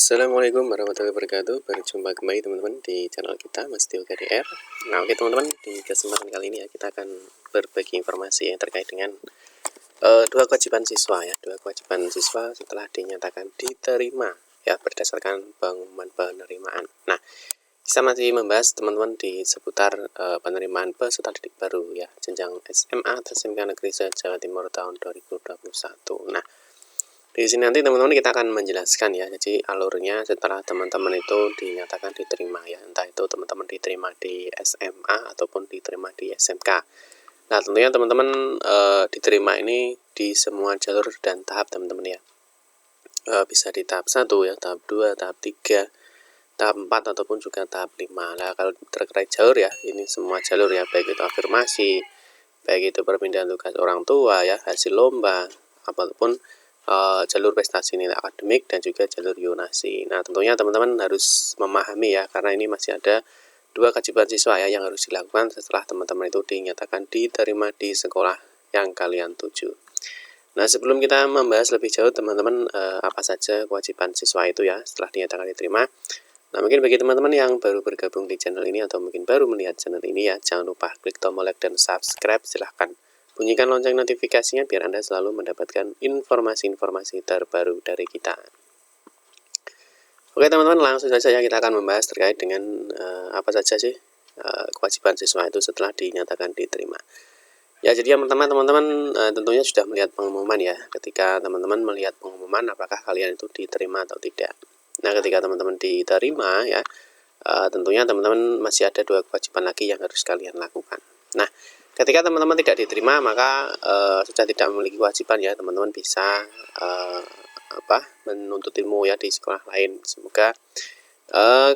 Assalamualaikum warahmatullahi wabarakatuh. Berjumpa kembali teman-teman di channel kita Mas Tio KDR. Nah, oke teman-teman, di kesempatan kali ini ya kita akan berbagi informasi yang terkait dengan dua kewajiban siswa ya, dua kewajiban siswa setelah dinyatakan diterima ya berdasarkan pengumuman penerimaan. Nah, kita masih membahas teman-teman di seputar penerimaan peserta didik baru ya, jenjang SMA atau SMK Negeri Jawa Timur tahun 2021. Nah, di sini nanti teman-teman kita akan menjelaskan ya, jadi alurnya setelah teman-teman itu dinyatakan diterima ya, entah itu teman-teman diterima di SMA ataupun diterima di SMK. Nah, tentunya teman-teman diterima ini di semua jalur dan tahap teman-teman ya. Bisa di tahap 1 ya, tahap 2, tahap 3, tahap 4 ataupun juga tahap 5. Nah, kalau terkait jalur ya, ini semua jalur ya, baik itu afirmasi, baik itu perpindahan tugas orang tua ya, hasil lomba, ataupun jalur prestasi nilai akademik dan juga jalur yonasi. Nah, tentunya teman-teman harus memahami ya, karena ini masih ada dua kewajiban siswa ya yang harus dilakukan setelah teman-teman itu dinyatakan diterima di sekolah yang kalian tuju. Nah, sebelum kita membahas lebih jauh teman-teman apa saja kewajiban siswa itu ya setelah dinyatakan diterima. Nah, mungkin bagi teman-teman yang baru bergabung di channel ini atau mungkin baru melihat channel ini ya, jangan lupa klik tombol like dan subscribe, silahkan bunyikan lonceng notifikasinya biar Anda selalu mendapatkan informasi-informasi terbaru dari kita. Oke teman-teman, langsung saja ya kita akan membahas terkait dengan apa saja sih kewajiban siswa itu setelah dinyatakan diterima. Ya, jadi yang pertama teman-teman tentunya sudah melihat pengumuman ya. Ketika teman-teman melihat pengumuman apakah kalian itu diterima atau tidak. Nah, ketika teman-teman diterima ya, tentunya teman-teman masih ada dua kewajiban lagi yang harus kalian lakukan. Nah, ketika teman-teman tidak diterima, maka sudah tidak memiliki kewajiban ya, teman-teman bisa menuntut ilmu ya di sekolah lain. Semoga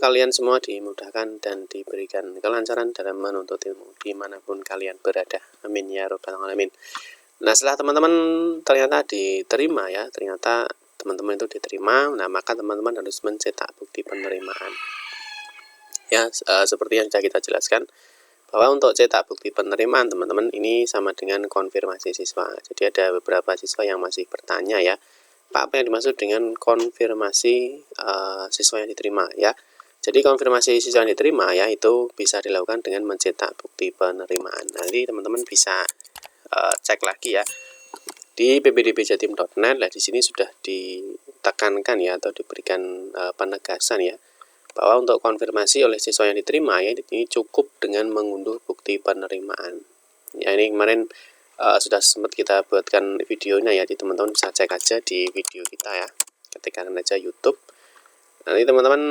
kalian semua dimudahkan dan diberikan kelancaran dalam menuntut ilmu dimanapun kalian berada. Amin ya robbal alamin. Nah, setelah teman-teman ternyata diterima ya, ternyata teman-teman itu diterima, nah maka teman-teman harus mencetak bukti penerimaan. Ya, seperti yang sudah kita jelaskan, bahwa untuk cetak bukti penerimaan teman-teman ini sama dengan konfirmasi siswa. Jadi ada beberapa siswa yang masih bertanya ya, Pak, apa yang dimaksud dengan konfirmasi siswa yang diterima ya. Jadi konfirmasi siswa yang diterima ya itu bisa dilakukan dengan mencetak bukti penerimaan. Nanti teman-teman bisa cek lagi ya di ppdbjatim.net. Nah, di sini sudah ditekankan ya atau diberikan penegasan ya, bahwa untuk konfirmasi oleh siswa yang diterima ya ini cukup dengan mengunduh bukti penerimaan. Ya, ini kemarin sudah sempat kita buatkan videonya ya, jadi teman-teman bisa cek aja di video kita ya, ketikkan aja YouTube. Nanti teman-teman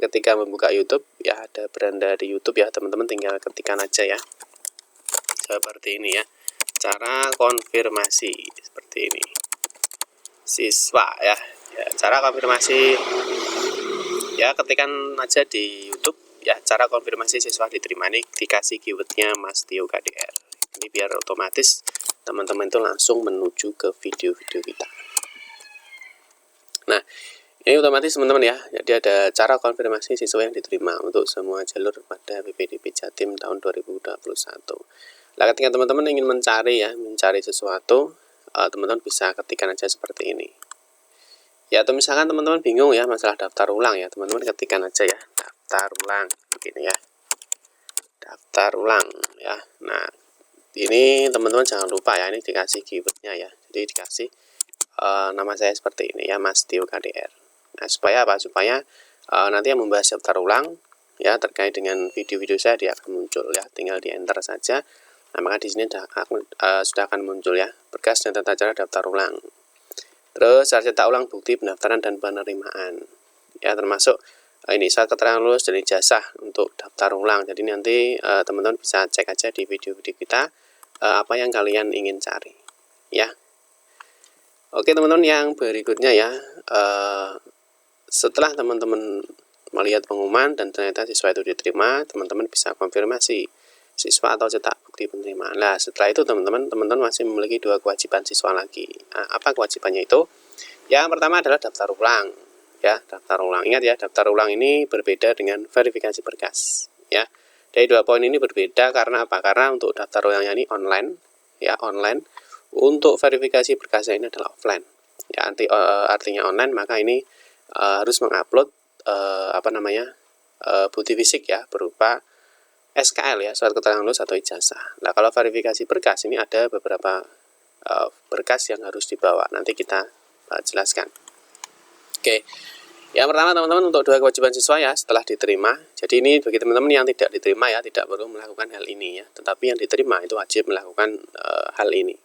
ketika membuka YouTube ya, ada beranda di YouTube ya, teman-teman tinggal ketikkan aja ya, seperti ini ya, cara konfirmasi seperti ini siswa ya, cara konfirmasi ya, ketikan aja di YouTube ya, cara konfirmasi siswa diterima. Ini dikasih keywordnya Mas Tio KDR. Ini biar otomatis teman-teman itu langsung menuju ke video-video kita. Nah, ini otomatis teman-teman ya, jadi ada cara konfirmasi siswa yang diterima untuk semua jalur pada PPDB Jatim tahun 2021. Nah, ketika teman-teman ingin mencari sesuatu, teman-teman bisa ketikkan aja seperti ini. Ya, atau misalkan teman-teman bingung ya masalah daftar ulang ya, teman-teman ketikkan aja ya, daftar ulang begini ya, daftar ulang ya. Nah, ini teman-teman jangan lupa ya, ini dikasih keywordnya ya, jadi dikasih nama saya seperti ini ya, Mas Tio KDR. Nah, supaya apa? Supaya nanti yang membahas daftar ulang ya terkait dengan video-video saya dia akan muncul ya, tinggal di enter saja. Nah, maka di sini sudah akan muncul ya, berkas dan tata cara daftar ulang. Terus saya cetak ulang bukti pendaftaran dan penerimaan ya, termasuk ini saat keterangan lulus dan ijazah untuk daftar ulang. Jadi nanti teman-teman bisa cek aja di video-video kita apa yang kalian ingin cari ya. Oke teman-teman, yang berikutnya ya, setelah teman-teman melihat pengumuman dan ternyata siswa itu diterima, teman-teman bisa konfirmasi siswa atau cetak bukti penerimaan. Nah, setelah itu teman-teman masih memiliki dua kewajiban siswa lagi. Nah, apa kewajibannya itu? Yang pertama adalah daftar ulang ya, daftar ulang. Ingat ya, daftar ulang ini berbeda dengan verifikasi berkas ya. Dari dua poin ini berbeda karena apa? Karena untuk daftar ulangnya ini online ya, online. Untuk verifikasi berkasnya ini adalah offline ya, artinya online, maka ini harus mengupload bukti fisik ya, berupa SKL ya, surat keterangan lulus atau ijazah. Nah, kalau verifikasi berkas ini ada beberapa berkas yang harus dibawa. Nanti kita jelaskan. Oke. Yang pertama teman-teman, untuk 2 kewajiban siswa ya setelah diterima. Jadi ini bagi teman-teman yang tidak diterima ya, tidak perlu melakukan hal ini ya. Tetapi yang diterima itu wajib melakukan hal ini.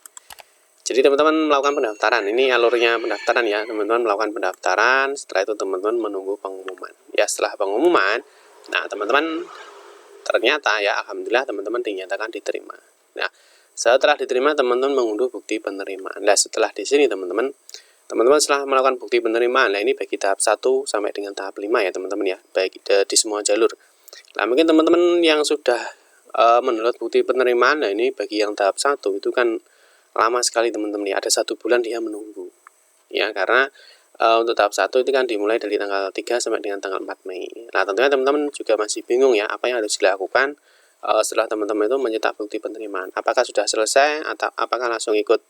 Jadi teman-teman melakukan pendaftaran. Ini alurnya pendaftaran ya. Teman-teman melakukan pendaftaran, setelah itu teman-teman menunggu pengumuman. Ya, setelah pengumuman, nah teman-teman ternyata ya alhamdulillah teman-teman dinyatakan diterima. Nah, setelah diterima teman-teman mengunduh bukti penerimaan. Nah, setelah di sini teman-teman setelah melakukan bukti penerimaan, nah ini bagi tahap 1 sampai dengan tahap 5 ya teman-teman ya, baik di semua jalur. Nah, mungkin teman-teman yang sudah mendownload bukti penerimaan, nah ini bagi yang tahap 1 itu kan lama sekali teman-teman ya, ada 1 bulan dia menunggu. Ya, karena untuk tahap 1 itu kan dimulai dari tanggal 3 sampai dengan tanggal 4 Mei. Nah, tentunya teman-teman juga masih bingung ya, apa yang harus dilakukan setelah teman-teman itu mencetak bukti penerimaan. Apakah sudah selesai atau apakah langsung ikut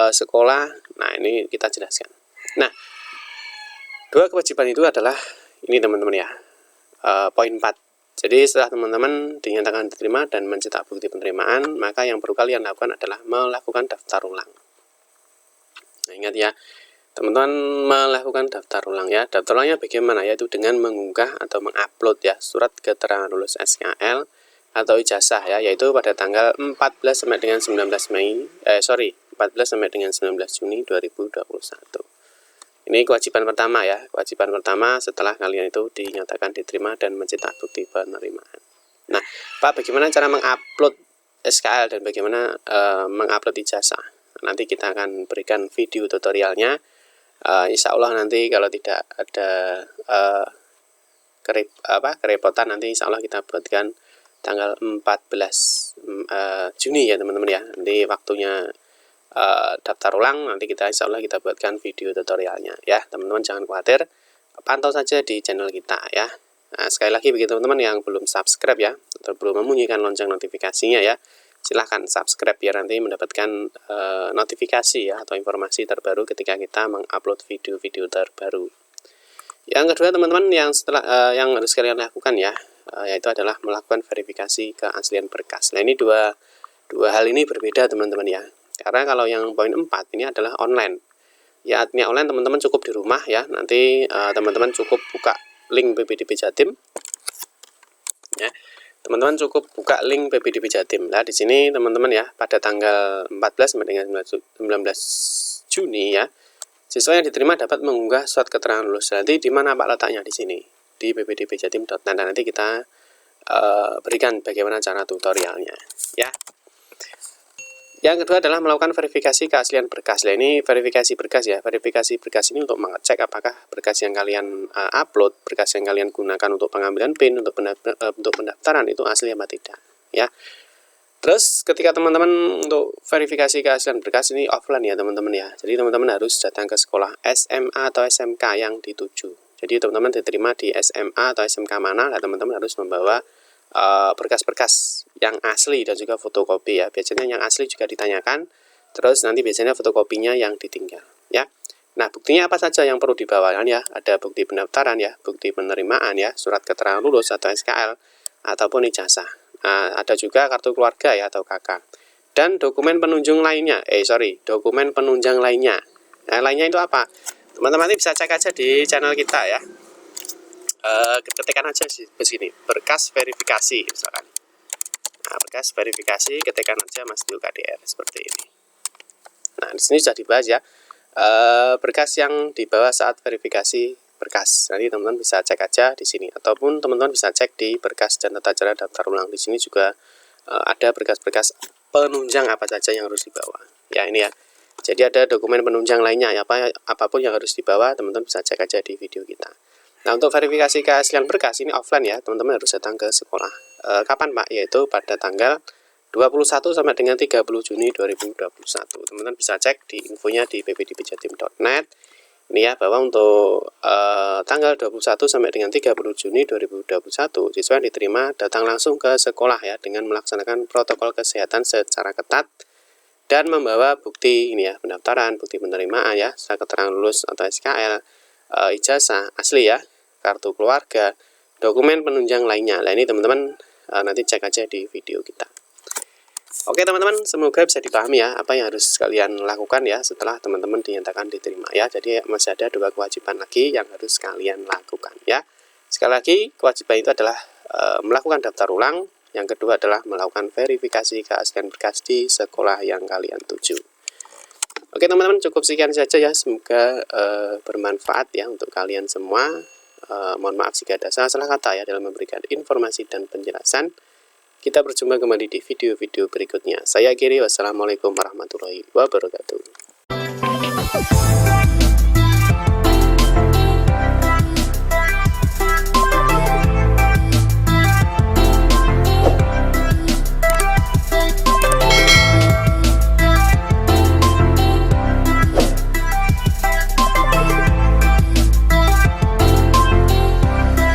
sekolah? Nah, ini kita jelaskan. Nah, 2 kewajiban itu adalah ini teman-teman ya, poin 4. Jadi setelah teman-teman dinyatakan diterima dan mencetak bukti penerimaan, maka yang perlu kalian lakukan adalah melakukan daftar ulang. Nah, ingat ya, teman-teman melakukan daftar ulang ya. Daftar ulangnya bagaimana? Yaitu dengan mengunggah atau mengupload ya surat keterangan lulus SKL atau ijazah ya, yaitu pada tanggal 14 sampai dengan 19 Juni 2021. Ini kewajiban pertama ya. Kewajiban pertama setelah kalian itu dinyatakan diterima dan mencetak bukti penerimaan. Nah, Pak, bagaimana cara mengupload SKL dan bagaimana mengupload ijazah? Nanti kita akan berikan video tutorialnya. Insya Allah nanti kalau tidak ada kerepotan, nanti insya Allah kita buatkan tanggal 14 Juni ya teman-teman ya. Nanti waktunya daftar ulang, nanti insya Allah kita buatkan video tutorialnya ya. Teman-teman jangan khawatir, pantau saja di channel kita ya. Nah, sekali lagi bagi teman-teman yang belum subscribe ya, atau belum membunyikan lonceng notifikasinya ya, silahkan subscribe biar nanti mendapatkan notifikasi ya atau informasi terbaru ketika kita mengupload video-video terbaru. Yang kedua teman-teman, yang harus kalian lakukan ya, yaitu adalah melakukan verifikasi keaslian berkas. Nah, ini dua hal ini berbeda teman-teman ya. Karena kalau yang poin 4 ini adalah online. Ya, artinya online teman-teman cukup di rumah ya. Nanti teman-teman cukup buka link PPDB Jatim. Ya. Teman-teman cukup buka link PPDB Jatim. Nah, di sini teman-teman ya, pada tanggal 14 sampai dengan 19 Juni ya, siswa yang diterima dapat mengunggah surat keterangan lulus. Nanti di mana Pak letaknya? Di sini, di ppdbjatim.net. Nah, nanti kita berikan bagaimana cara tutorialnya ya. Yang kedua adalah melakukan verifikasi keaslian berkas. Nah, ini verifikasi berkas ya. Verifikasi berkas ini untuk mengecek apakah berkas yang kalian upload, berkas yang kalian gunakan untuk pengambilan PIN, untuk pendaftaran itu asli apa tidak ya. Terus ketika teman-teman untuk verifikasi keaslian berkas ini offline ya teman-teman ya. Jadi teman-teman harus datang ke sekolah SMA atau SMK yang dituju. Jadi teman-teman diterima di SMA atau SMK mana, nah teman-teman harus membawa berkas-berkas yang asli dan juga fotokopi ya. Biasanya yang asli juga ditanyakan, terus nanti biasanya fotokopinya yang ditinggal ya. Nah, buktinya apa saja yang perlu dibawa ya? Ada bukti pendaftaran ya, bukti penerimaan ya, surat keterangan lulus atau SKL ataupun ijazah. Nah, ada juga kartu keluarga ya atau KK. Dan dokumen penunjang lainnya. Dokumen penunjang lainnya. Nah, lainnya itu apa? Teman-teman nanti bisa cek aja di channel kita ya. Ketikkan aja di sini berkas verifikasi misalkan. Nah, berkas verifikasi ketikkan aja Mas Dio KDR seperti ini. Nah, di sini sudah dibahas ya. Berkas yang dibawa saat verifikasi berkas. Nanti teman-teman bisa cek aja di sini ataupun teman-teman bisa cek di berkas dan tata cara daftar ulang. Di sini juga ada berkas-berkas penunjang apa saja yang harus dibawa. Ya, ini ya. Jadi ada dokumen penunjang lainnya ya, apapun yang harus dibawa, teman-teman bisa cek aja di video kita. Nah, untuk verifikasi keaslian berkas ini offline ya, teman-teman harus datang ke sekolah. Kapan Pak? Yaitu pada tanggal 21 sampai dengan 30 Juni 2021. Teman-teman bisa cek di infonya di ppdbjatim.net. Ini ya, bahwa untuk tanggal 21 sampai dengan 30 Juni 2021, siswa yang diterima datang langsung ke sekolah ya dengan melaksanakan protokol kesehatan secara ketat dan membawa bukti ini ya, pendaftaran, bukti penerimaan ya, surat keterangan lulus atau SKL, ijazah asli ya, kartu keluarga, dokumen penunjang lainnya. Nah ini teman-teman nanti cek aja di video kita. Oke teman-teman, semoga bisa dipahami ya apa yang harus kalian lakukan ya setelah teman-teman dinyatakan diterima ya. Jadi masih ada 2 kewajiban lagi yang harus kalian lakukan ya. Sekali lagi, kewajiban itu adalah melakukan daftar ulang. Yang kedua adalah melakukan verifikasi keaslian berkas di sekolah yang kalian tuju. Oke teman-teman, cukup sekian saja ya. Semoga bermanfaat ya untuk kalian semua. Mohon maaf jika ada salah-salah kata ya dalam memberikan informasi dan penjelasan. Kita berjumpa kembali di video-video berikutnya. Saya Giri, wassalamualaikum warahmatullahi wabarakatuh.